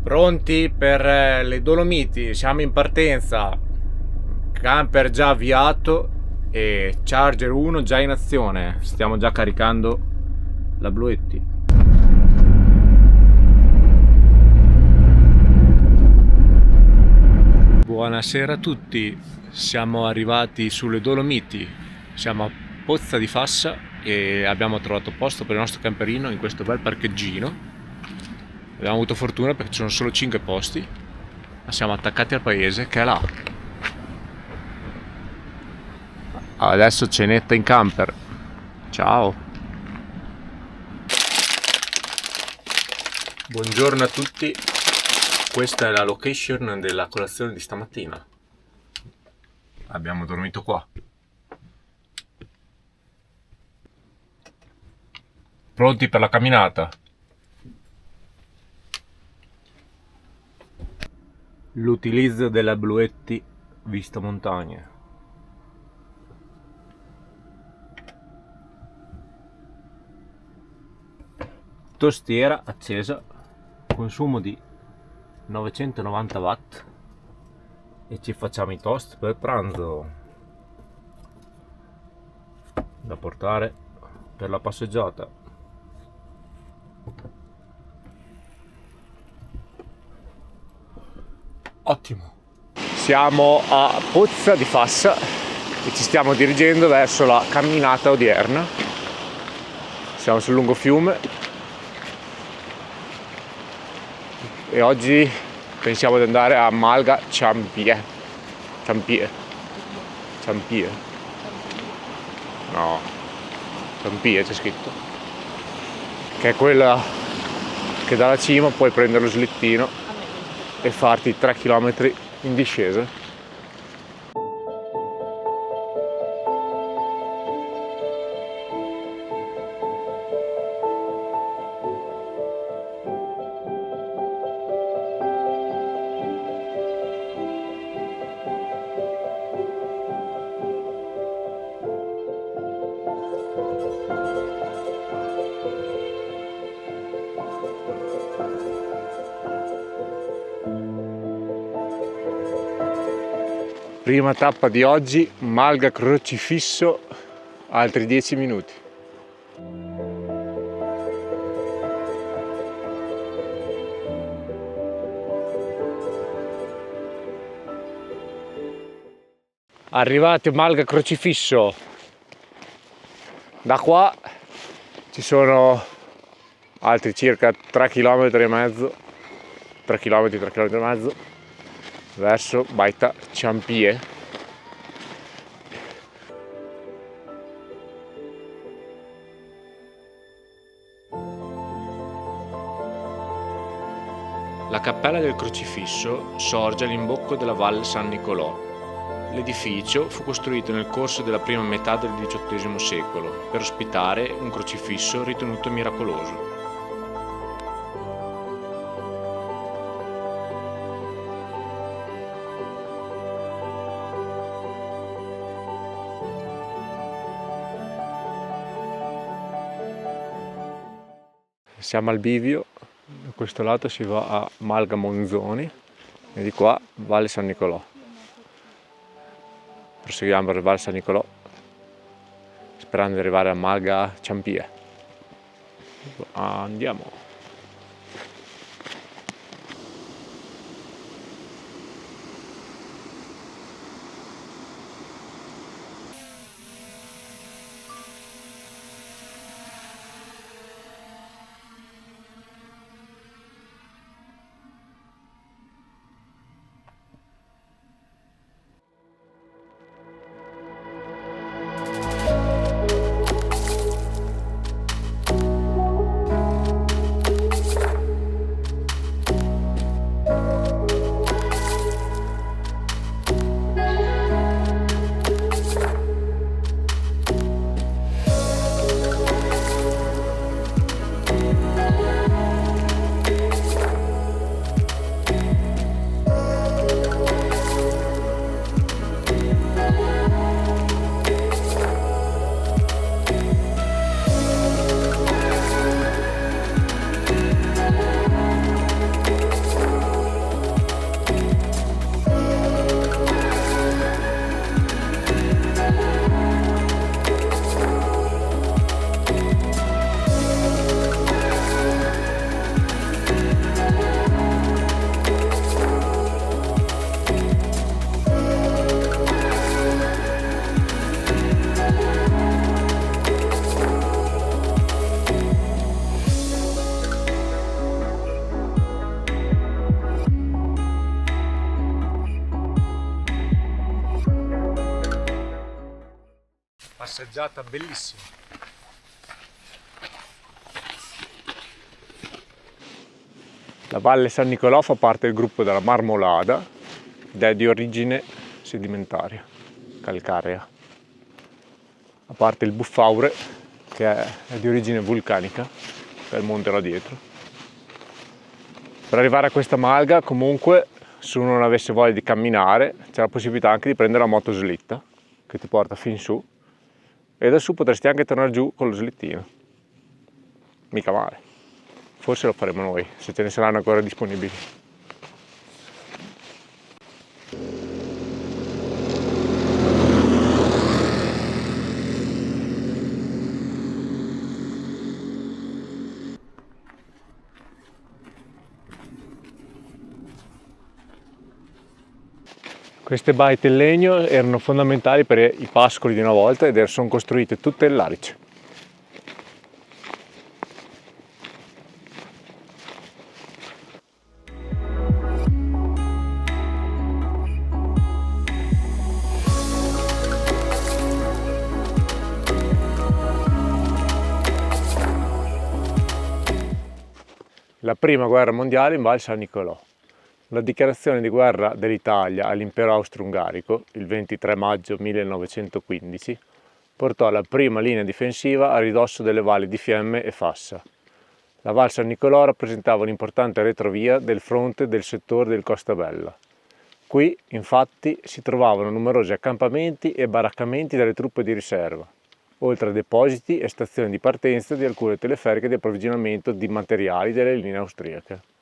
Pronti per le Dolomiti, siamo in partenza, camper già avviato e Charger 1 già in azione, stiamo già caricando la Bluetti. Buonasera a tutti, siamo arrivati sulle Dolomiti, siamo a Pozza di Fassa e abbiamo trovato posto per il nostro camperino in questo bel parcheggino. Abbiamo avuto fortuna perché ci sono solo 5 posti, ma siamo attaccati al paese che è là. Adesso cenetta in camper. Ciao. Buongiorno a tutti. Questa è la location della colazione di stamattina. Abbiamo dormito qua. Pronti per la camminata? L'utilizzo della Bluetti vista montagna. Tostiera accesa, consumo di 990 watt e ci facciamo i toast per pranzo da portare per la passeggiata. Ottimo. Siamo a Pozza di Fassa e ci stiamo dirigendo verso la camminata odierna. Siamo sul lungo fiume e oggi pensiamo di andare a Malga Ciampie. No, Ciampie c'è scritto, che è quella che dalla cima puoi prendere lo slittino e farti 3 km in discesa. Prima tappa di oggi, Malga Crocifisso, altri 10 minuti. Arrivati a Malga Crocifisso, da qua ci sono altri circa 3 km e mezzo, 3 km e mezzo verso Baita Ciampie. La cappella del Crocifisso sorge all'imbocco della Valle San Nicolò. L'edificio fu costruito nel corso della prima metà del XVIII secolo per ospitare un crocifisso ritenuto miracoloso. Siamo al bivio, da questo lato si va a Malga Monzoni e di qua Valle San Nicolò. Proseguiamo per Valle San Nicolò sperando di arrivare a Malga Ciampie. Andiamo! Passeggiata bellissima. La Valle San Nicolò fa parte del gruppo della Marmolada ed è di origine sedimentaria, calcarea. A parte il Buffaure, che è di origine vulcanica, che è il monte là dietro. Per arrivare a questa malga, comunque, se uno non avesse voglia di camminare, c'è la possibilità anche di prendere la motoslitta, che ti porta fin su, e da su potresti anche tornare giù con lo slittino. Mica male. Forse lo faremo noi, se ce ne saranno ancora disponibili. Queste baite in legno erano fondamentali per i pascoli di una volta ed sono costruite tutte in larice. La prima guerra mondiale in Val San Nicolò. La dichiarazione di guerra dell'Italia all'impero austro-ungarico, il 23 maggio 1915, portò la prima linea difensiva a ridosso delle valli di Fiemme e Fassa. La Val San Nicolò rappresentava un'importante retrovia del fronte del settore del Costabella. Qui, infatti, si trovavano numerosi accampamenti e baraccamenti delle truppe di riserva, oltre a depositi e stazioni di partenza di alcune teleferiche di approvvigionamento di materiali delle linee austriache.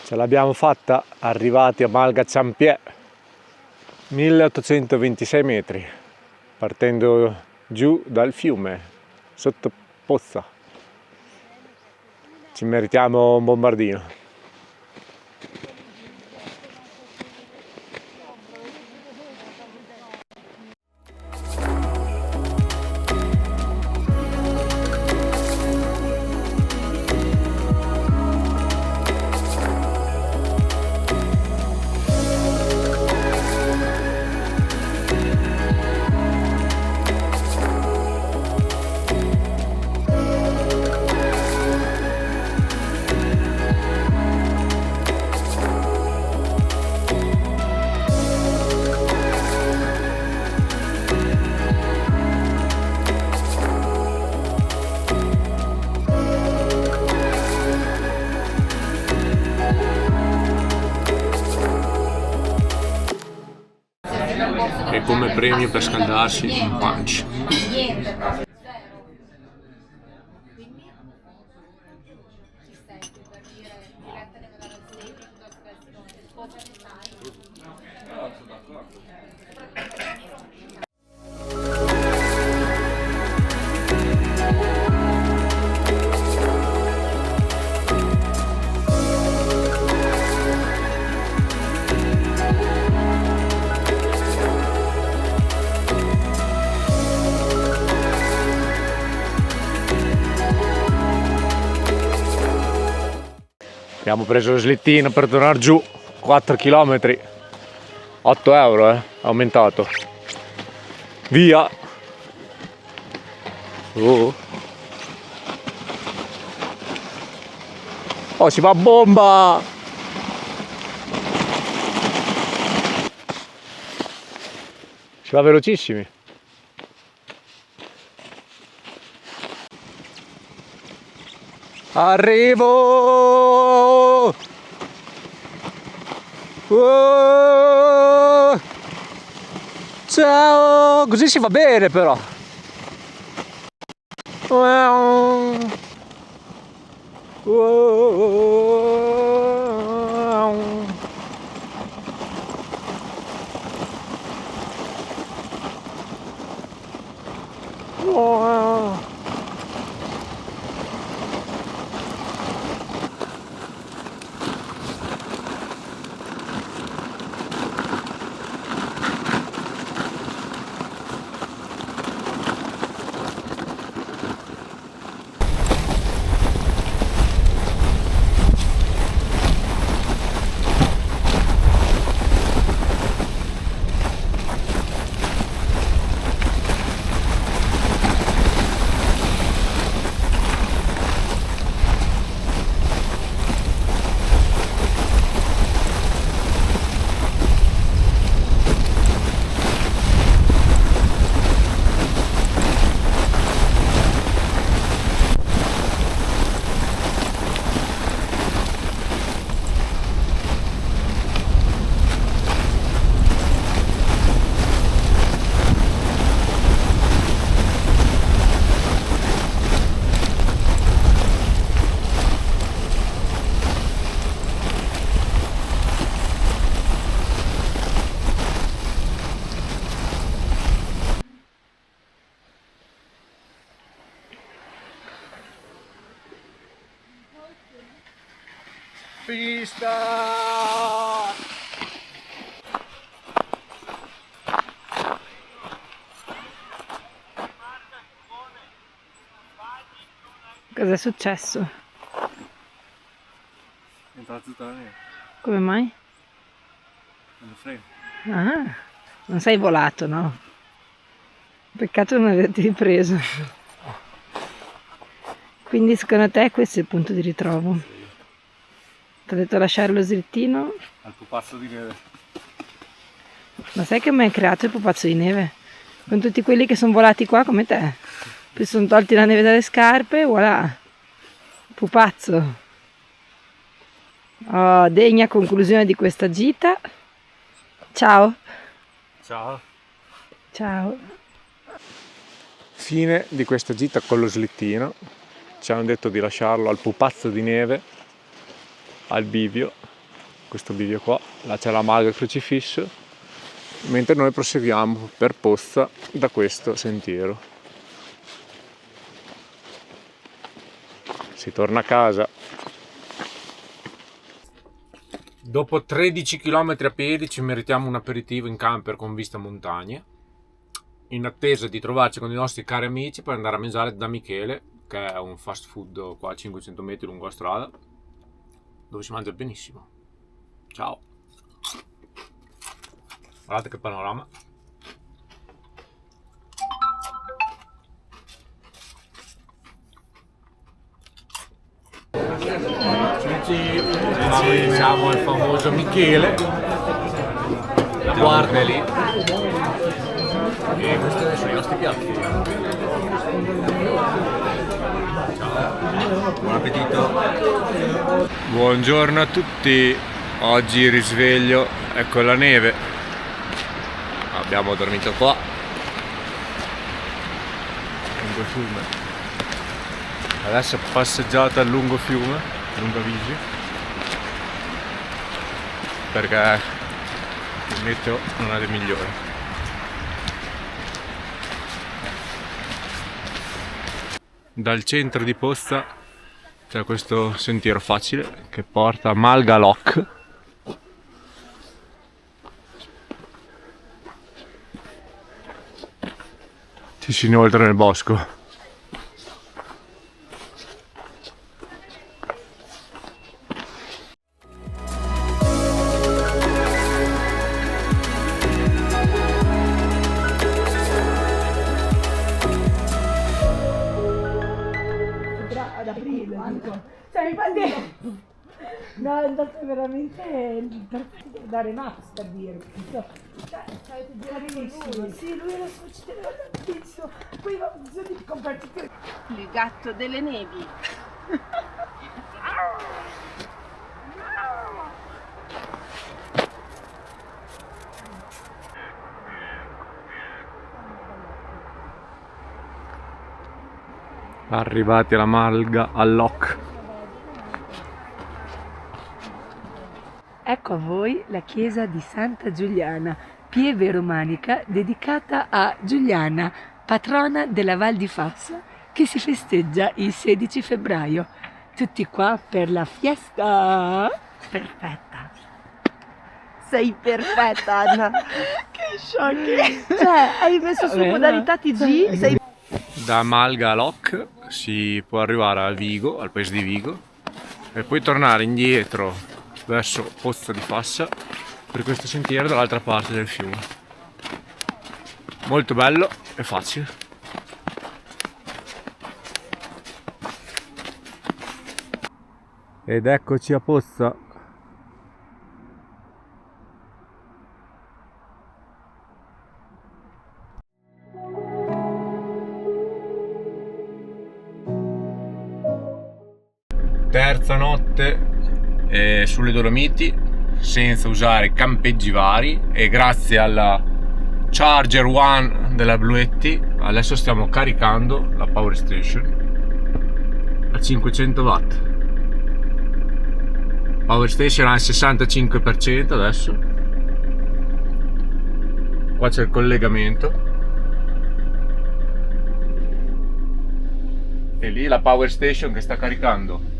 Ce l'abbiamo fatta arrivati a Malga Ciampiè, 1826 metri, partendo giù dal fiume, sotto Pozza. Ci meritiamo un bombardino. E come premio per scaldarsi un punch. Abbiamo preso lo slittino per tornare giù, 4 km, 8 euro è aumentato. Via! Oh, si va a bomba! Si va velocissimi. Arrivo! Ciao! Così si va bene però. Pista! Cos'è successo? È entrata tutta la neve. Come mai? Non lo freno. Ah, non sei volato, no? Peccato non averti ripreso. Quindi secondo te questo è il punto di ritrovo? Ti ho detto lasciare lo slittino? Al pupazzo di neve. Ma sai che mi hai creato il pupazzo di neve? Con tutti quelli che sono volati qua come te. Poi sono tolti la neve dalle scarpe e voilà. Pupazzo. Oh, degna conclusione di questa gita. Ciao. Ciao. Ciao. Fine di questa gita con lo slittino. Ci hanno detto di lasciarlo al pupazzo di neve, al bivio, questo bivio qua. Là c'è la malga e il crocifisso, mentre noi proseguiamo per Pozza da questo sentiero. Si torna a casa. Dopo 13 km a piedi ci meritiamo un aperitivo in camper con vista montagne, in attesa di trovarci con i nostri cari amici per andare a mangiare da Michele, che è un fast food qua a 500 metri lungo la strada, dove si mangia benissimo. Ciao! Guardate che panorama! Siamo il famoso Michele, guarda lì, e questi sono i nostri piatti. Ciao, buon appetito. Buongiorno a tutti, oggi risveglio, ecco la neve, abbiamo dormito qua, lungo fiume, adesso passeggiata al lungo fiume, lungo Vigi, perché il meteo non è del migliore. Dal centro di Pozza c'è questo sentiero facile che porta a Malga Lock. Ci si inoltra nel bosco. Ad aprile, cioè infatti no, è andato veramente perfetto dare Max per dire, cioè avete bravissimo, sì, lui era succedeva tantissimo, poi va bisogno di comprarti il gatto delle nevi. Arrivati alla Malga, al Lock. Ecco a voi la chiesa di Santa Giuliana, pieve romanica dedicata a Giuliana, patrona della Val di Fassa, che si festeggia il 16 febbraio. Tutti qua per la fiesta. Perfetta. Sei perfetta, Anna. Che sciocchi. Cioè, hai messo su modalità TG, sei... Da Malga a Lock si può arrivare a Vigo, al paese di Vigo, e poi tornare indietro verso Pozza di Fassa per questo sentiero dall'altra parte del fiume. Molto bello e facile. Ed eccoci a Pozza. Terza notte sulle Dolomiti senza usare campeggi vari, e grazie alla Charger One della Bluetti adesso stiamo caricando la Power Station a 500 watt. Power Station al 65% adesso. Qua c'è il collegamento e lì la Power Station che sta caricando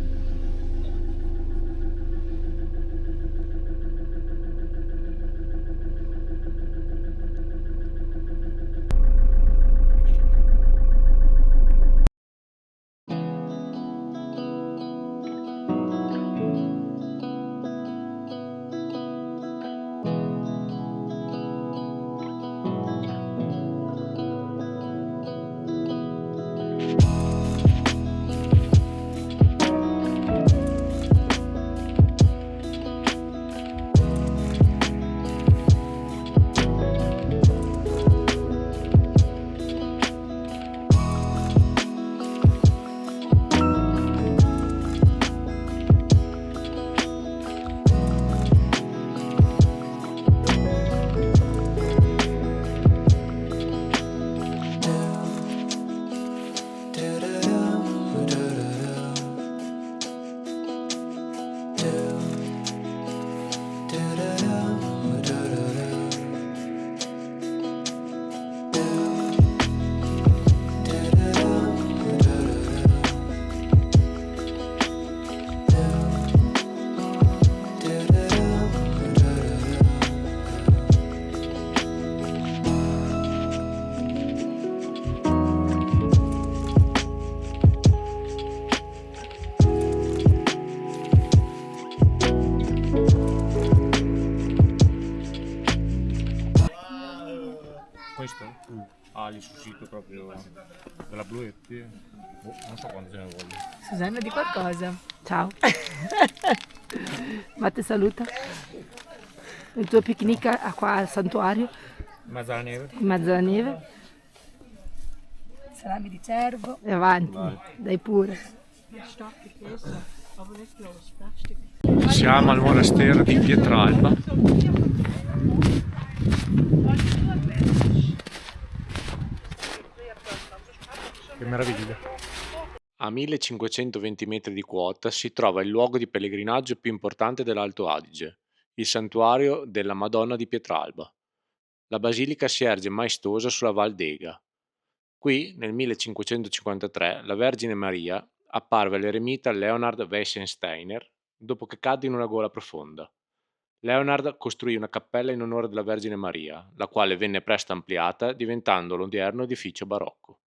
proprio della Bluetti. Non so quanto ce ne voglio. Susanna di qualcosa. Ciao. Matte saluta. Il tuo picnic qua al santuario, In mezzo alla neve. in mezzo alla neve. Salami di cervo. E avanti, dai pure. Siamo al monastero di Pietralba. Che meraviglia! A 1520 metri di quota si trova il luogo di pellegrinaggio più importante dell'Alto Adige, il santuario della Madonna di Pietralba. La basilica si erge maestosa sulla Val d'Ega. Qui, nel 1553, la Vergine Maria apparve all'eremita Leonhard Weissensteiner dopo che cadde in una gola profonda. Leonhard costruì una cappella in onore della Vergine Maria, la quale venne presto ampliata diventando l'odierno edificio barocco.